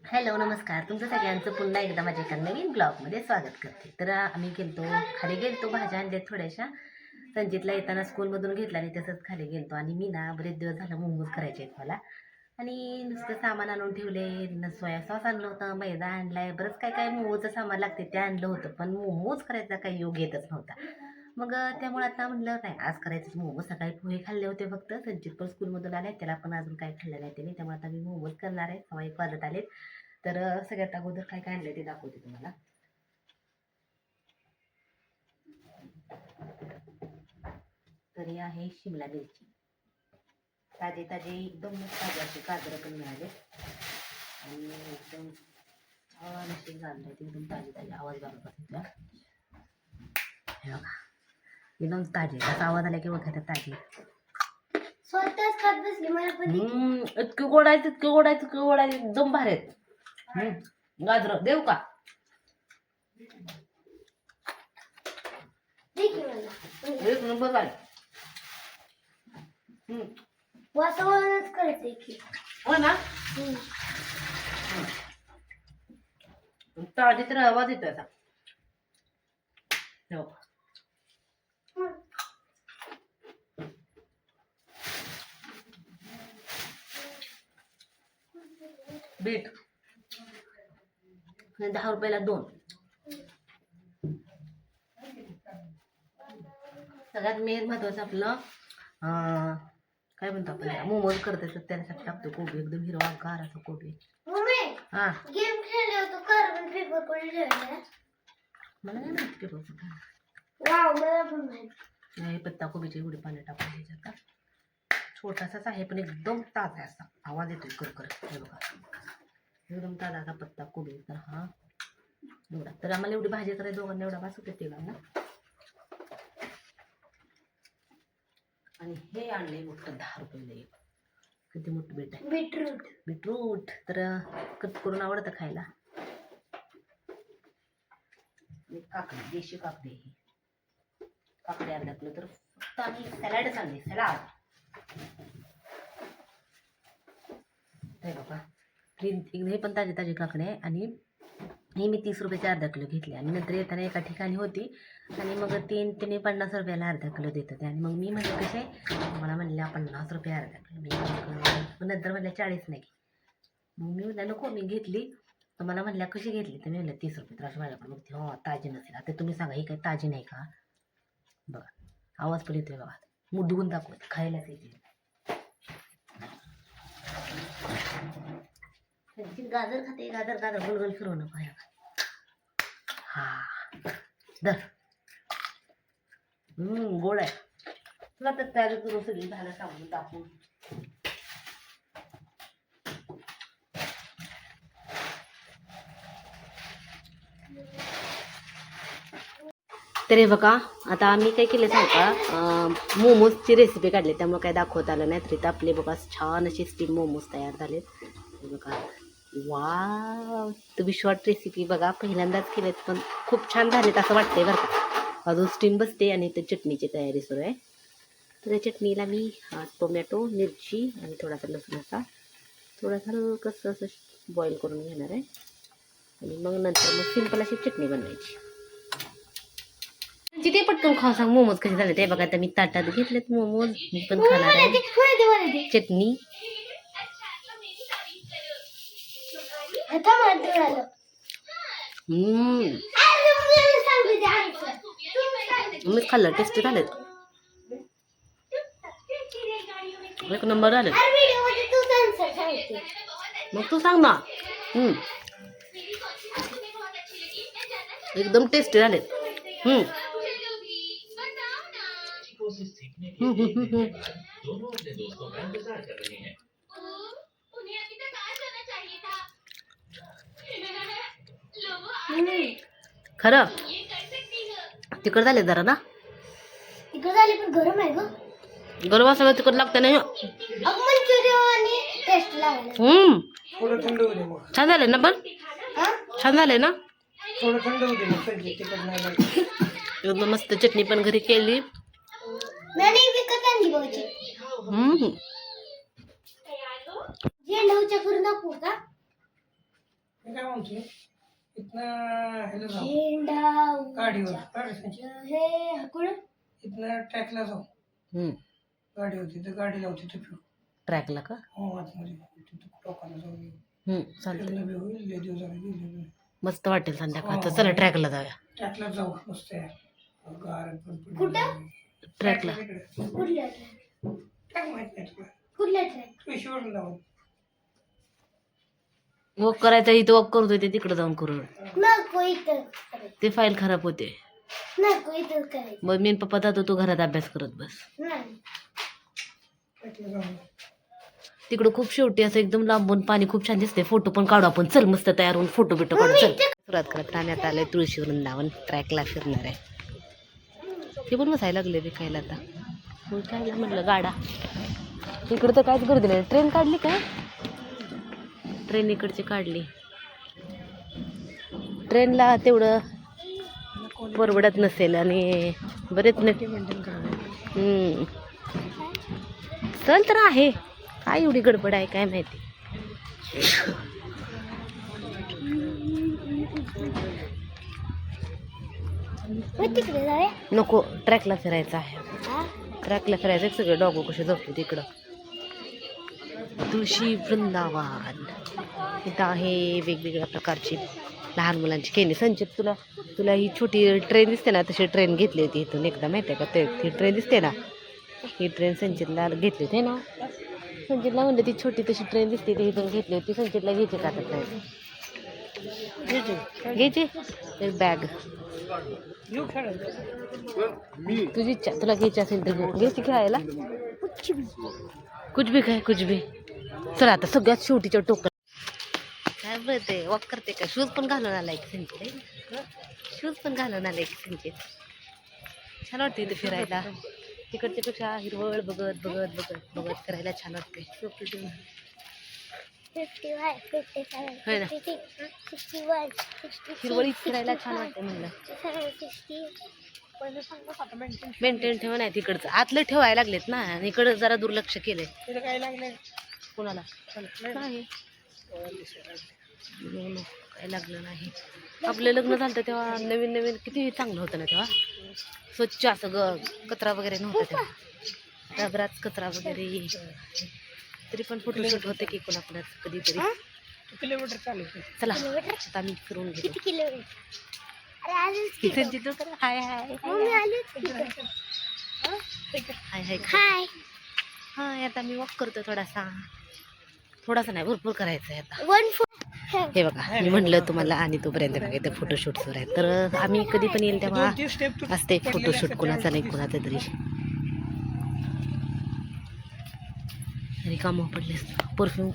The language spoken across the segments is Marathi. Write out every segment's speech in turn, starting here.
हॅलो नमस्कार, तुमचं सगळ्यांचं पुन्हा एकदा माझ्या एका नवीन ब्लॉगमध्ये स्वागत करते. तर आम्ही खाली गेलतो, भाज्या आणल्यात थोड्याशा. संजितला येताना स्कूलमधून घेतला आणि तसंच खाली गेलतो. आणि मी ना बरेच दिवस झालं मोमोज करायचे आहेत मला. आणि नुसतं सामान आणून ठेवले, सोया सॉस आणलं होतं, मैदा आणलाय, बरंच काय काय मोमोजचं सामान लागते ते आणलं होतं. पण मोमोज करायचा काही योग येतच नव्हता. मग त्यामुळे आता म्हणलं नाही, आज करायचं मोमोज. सकाळी पोहे खाल्ले होते फक्त. संजित पण स्कूलमधून आले, त्याला पण अजून काय खाल्लं नाही त्याने. त्यामुळे आता मी मोमोज करणार आहे. 1 वाजत आलेत. तर सगळ्यात अगोदर काय काय आणलं ते दाखवते तुम्हाला. तर हे आहे शिमला मिरची, ताजे ताजे एकदम ताजे असे गाजरं पण मिळाले. आणि एकदम असे गाजर आहेत, एकदम ताजे ताजे. आवाज बघा तिथला, हे बघा एकदम ताजे. असा आवाज आला की बघा ताजे. स्वतःच खात बसली मला पण. इतकं गोड आहे, इतकं गोड आहे, इतकं गोड आहे, एकदम भारी आहेत. गाजर देऊ का? एक नंबर झाले. वातावरणच करते की. हो ना, ताजे तर आवाज येतो आता. हो. बीट 10 रुपयाला 2. सगळ्यात मेन महत्वाचं आपलं काय म्हणतो आपण, मोमोज करते तर त्यासाठी टाकतो कोबी, एकदम हिरवागार असं कोबी. हा, गेम खेळले होतो, कार्बन पेपर कोणी ठेवला? मला नाही माहिती पेपर. वाव, मला पण माहिती नाही. पत्ता कोबीची एवढी पाणी टाकून द्यायचं. आता छोटासाच आहे पण एकदम ताजा आहे. असा आवाज येतोय करकर. हे बघा, एकदम ताजा असा पत्ता कोबी. तर हा एवढा. तर आम्हाला एवढी भाजी करायची दोघांना, एवढा भास होते तेला ना. आणि हे आणले मोठं 10 रुपयाला एक. किती मोठं बीट आहे. बीटरूट. बीटरूट तर कट करून आवडतं खायला. काकडी, देशी काकडी. ही काकडी अर्धा किलो. तर फक्त आम्ही सॅलॅडच आणले, सॅलाड. हे बघा, हे पण ताजे ताजे काकडे आहे. आणि हे मी 30 रुपयाचे अर्धा किलो घेतले. आणि नंतर येताना एका ठिकाणी होती आणि मग तिने 50 रुपयाला अर्धा किलो देत होते. आणि मग मी म्हणले कसे, मला म्हणल्या 50 रुपये अर्धा किलो. मी नंतर म्हणल्या 40 नाही. मग मी म्हणलं नको, मी घेतली. तर मला म्हणल्या कशी घेतली, तर मी म्हणलं 30 रुपये. तर अशी माझ्याकडे बघते, हो ताजी नसेल. आता तुम्ही सांगा, ही काही ताजी नाही का? बघा, आवाज पण येतोय बघा. मुडवून दाखवते, खायलाच येते. गाजर खाते, गाजर गाजर गोलगोल फिरवू नको. हा दर. गोड आहे. तुला तर तयारी करून सगळी झालं सांगून टाकून. तर हे बघा, आता आम्ही काय केलं सांग का, मोमोजची रेसिपी काढली, त्यामुळे काय दाखवत आलं नाही. तरी तर आपले बघा छान असे स्टीम मोमोज तयार झालेत. हे बघा, वा, तुम्ही शॉर्ट रेसिपी बघा, पहिल्यांदाच केलेत पण खूप छान झालेत असं वाटतंय बरं का. अजून स्टीम बसते. आणि तर चटणीची तयारी सुरू आहे. तर त्या चटणीला मी टोमॅटो, मिरची आणि थोडासा लसूणाचा थोडासा हलकंसं असं बॉईल करून घेणार आहे. आणि मग नंतर मग सिंपल अशी चटणी बनवायची. तिथे पटकन खाऊ सांग मोमोज कसे झाले ते बघा. आता मी ताटात घेतलेत मोमोज, मी पण खाणार आहे. चटणी मीच खाल्लं, टेस्टी झालेत, एक नंबर झाले. मग तू सांग ना. एकदम टेस्टी झालेत. खरं तिखट झाले जरा ना. तिखट झाली पण गरम आहे ग. गरम असल्यावर तिखट लागतं नाही. थोडं थंड होऊ दे मग. छान झाले ना, पण छान झाले ना. थोडं थंड होऊ दे मग, तिखट नाही लागत. एकदम मस्त चटणी पण घरी केली. नाही विकत आणली बघ. जे नऊच्या करून दाखवू का? मी काय म्हणतोय इथनं ह्याला जाऊ झेंडा गाडीवर बरं का संजय? हे हकुळ इथनं ट्रॅकला जाऊ गाडी होती तर गाडी लावती तिथे फिरू ट्रॅकला का हो आतमध्ये तिथं टोकाला जाऊ चालतं फिरणं बी होईल लय दिवस झाले गेले मस्त वाटेल संध्याकाळचं चला ट्रॅकला जाऊया ट्रॅकला जाऊ मस्त आहे गार पण कुठं ट्रॅकला कुठल्या ट्रॅक माहित नाही तुला कुठल्या ट्रॅक तुळशीवरून जाऊ वॉक करायचं इथं वॉक करतोय ते तिकडे जाऊन करू नको इथं ते फाईल खराब होते नको इथं करायचं मग मी आणि पप्पा जातो तू घरात अभ्यास करत बस नाही ट्रॅकला जाऊ तिकडं खूप शेवटी असं एकदम लांबून पाणी खूप छान दिसते फोटो पण काढू आपण चल मस्त तयार होऊन फोटो बिटो काढू चल सुरुवात करत राहण्यात आलंय तुळशी वृंदावन ट्रॅकला फिरणार आहे ते पण बसायला लागले विकायला आता मग काय म्हटलं गाडा इकडं तर काहीच गर्दी नाही ट्रेन काढली काय ट्रेन इकडची काढली ट्रेनला तेवढं परवडत नसेल आणि बरेच चल तर आहे काय एवढी गडबड आहे काय माहिती तिकडे जाऊया नको ट्रॅकला फिरायचं आहे ट्रॅकला फिरायचं सगळे डॉगो कसे जातो तिकडं तुळशी वृंदावन इथं आहे वेगवेगळ्या प्रकारची लहान मुलांची खेळणी संचित तुला तुला ही छोटी ट्रेन दिसते ना तशी ट्रेन घेतली होती इथून एकदा माहिती आहे का ते ती ट्रेन दिसते ना ही ट्रेन संचितला घेतली होती ना संचितला म्हणलं ती छोटी तशी ट्रेन दिसते ती इथून घेतली होती संचितला घ्यायची का आता ट्रेन घ्यायची एक बॅग तुझी इच्छा तुला घ्यायची असेल तर घ्यायची खेळायला कुछ भी काय कुछ भी चला आता सगळ्यात शेवटीच्या टोकन काय बोलते वॉक करते का शूज पण घालून आलाय की संचित शूज पण घालून आलाय की संचित छान वाटते इथे फिरायला तिकडच्या पेक्षा हिरवळ बघत बघत बघत बघत फिरायला छान वाटते होय ना हिरवळीत फिरायला छान वाटते म्हणलं मेंटेन ठेवा नाही तिकडचं आतलं ठेवायला लागलेत ना आणि इकडं जरा दुर्लक्ष केलंय काय लागलंय कोणाला नाही काय लागलं नाही आपलं लग्न झालं तेव्हा नवीन नवीन किती चांगलं होतं ना तेव्हा स्वच्छ असं कचरा वगैरे नव्हतं तेव्हा डबराच कचरा वगैरे तरी पण फोटोशूट होते की कोणाकोणाच कधीतरी किलोमीटर चालू चला आता आम्ही फिरून घेतो हाय हाय हाय हाय हाय हाय आता मी वॉक करतो थोडासा नाही भरपूर करायचं आहे आता हे बघा मी म्हणलं तुम्हाला आणि तोपर्यंत बघा इथं फोटोशूट सुरू आहे तर आम्ही कधी पण येईल तेव्हा असते फोटोशूट कुणाचा नाही कुणाचा तरी आणि कामं पडले परफ्यूम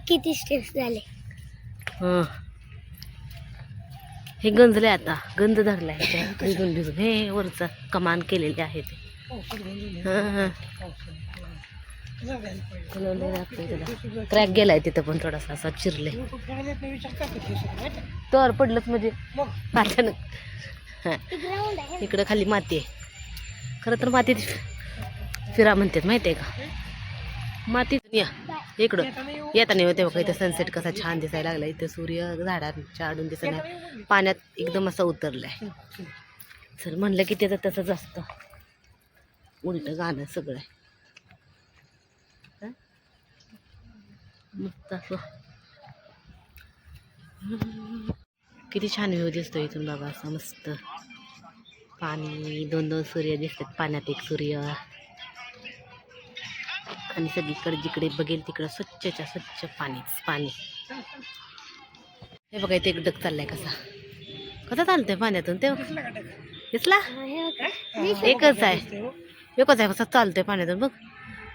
किती स्टेप्स झाले हां हे गंजले आता गंज धरला आहे भिजून भिजून हे वरचा कमान केलेले आहे ते हां क्रॅक गेलाय तिथं पण थोडासा असा चिरले तर पडलंच म्हणजे अचानक हां इकडं खाली माती आहे खरं तर मातीत फिरा म्हणतात माहिती आहे का मातीत या इकडं येताना होते बघा इथं सनसेट कसा छान दिसायला लागला इथं सूर्य झाडांच्या आडून दिसत नाही पाण्यात एकदम असं उतरलाय चल म्हणलं की त्याचं तसंच असतं उलटं गाणं सगळं मस्त असं किती छान व्ह्यू दिसतो इथून बाबा असं मस्त पाणी दोन दोन सूर्य दिसतात पाण्यात एक सूर्य आणि सगळीकडे जिकडे बघेल तिकडं स्वच्छच्या स्वच्छ पाणी हे बघा इथे एक डग चाललाय कसा चालतंय पाण्यातून ते दिसला एकच आहे कसा चालतोय पाण्यातून बघ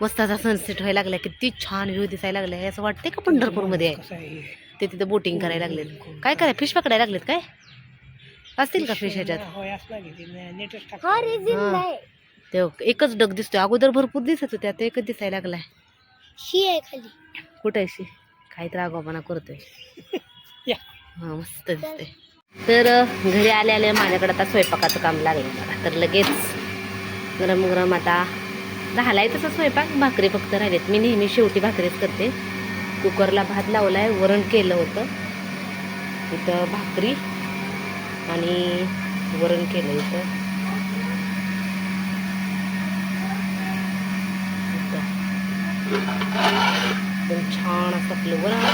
मस्त असा सनसेट व्हायला लागलाय किती छान व्ह्यू दिसायला लागलाय असं वाटतंय का पंढरपूरमध्ये आहे ते तिथं बोटिंग करायला लागलेत काय फिश पकडायला लागलेत काय असतील का फिश ह्याच्यात ते एकच डग दिसतोय अगोदर भरपूर दिसत होते आता एकच दिसायला लागलाय शी आहे खाली कुठं आहे शी काहीतरी आगाऊपणा करतोय हा मस्त दिसतंय तर घरी आले माझ्याकडे आता स्वयंपाकाचं काम लागलं मला तर लगेच गरम गरम आता झालाय तसं स्वयंपाक, भाकरी फक्त राहिलेत. मी नेहमी शेवटी भाकरीच करते. कुकरला भात लावलाय, वरण केलं होतं, इथं भाकरी आणि वरण केलं इथं. एकदम छान असं आपलं वरण.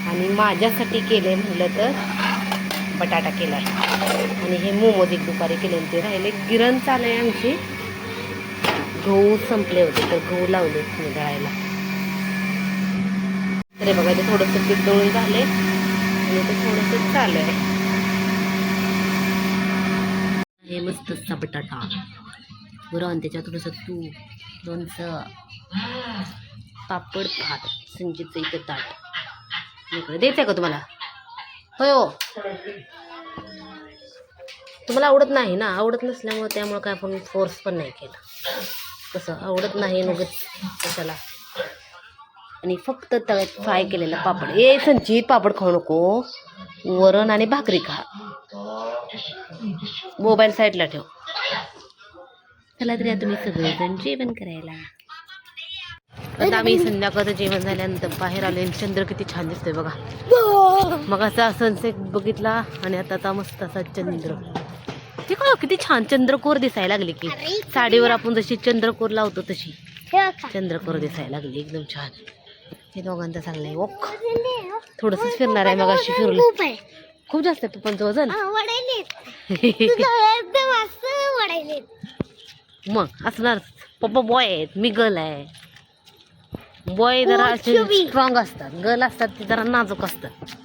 आणि माझ्यासाठी केलंय म्हणलं तर बटाटा केलाय. आणि हे मोमोज एक दुपारी केले ते राहिले. गिरण चालू आहे आमची. गहू संपले होते तर गहू लावले मी दळायला. तरी बघा ते थोडंसं पीठ दळून झाले आणि ते थोडंसं चालू आहे. हे मस्तचा बटाटा वरण, त्याच्यात थोडंसं तूप, लोणचं, पापड, भात. संजीचं इथं ताट इकडे द्यायचं का तुम्हाला? होय हो, तुम्हाला आवडत नाही ना. आवडत नसल्यामुळे त्यामुळे काय आपण फोर्स पण नाही केला. कसं आवडत नाही नगच कशाला. आणि फक्त तव्यात फ्राय केलेला पापड. ए संचित, पापड खाऊ नको, वरण आणि भाकरी खा. मोबाईल साईडला ठेव. चला तरी आता तुम्ही सगळेजण जेवण करायला. आता आम्ही संध्याकाळचं जेवण झाल्यानंतर बाहेर आले. चंद्र किती छान दिसतोय बघा. मग असा सनसेट बघितला आणि आता मस्त असा चंद्र. ते काय किती छान चंद्रकोर दिसायला लागली की साडीवर आपण जशी चंद्रकोर लावतो तशी चंद्रकोर दिसायला लागली एकदम छान. हे दोघांचं चाललंय वॉक. थोडंसंच फिरणार आहे. मग अशी फिरलं खूप जास्त आहे पप्पांचं वजन. मग असणार. पप्पा बॉय आहेत, मी गर्ल आहे. बॉय जरा स्ट्रॉंग असतात, गर्ल असतात ती जरा नाजूक असतात.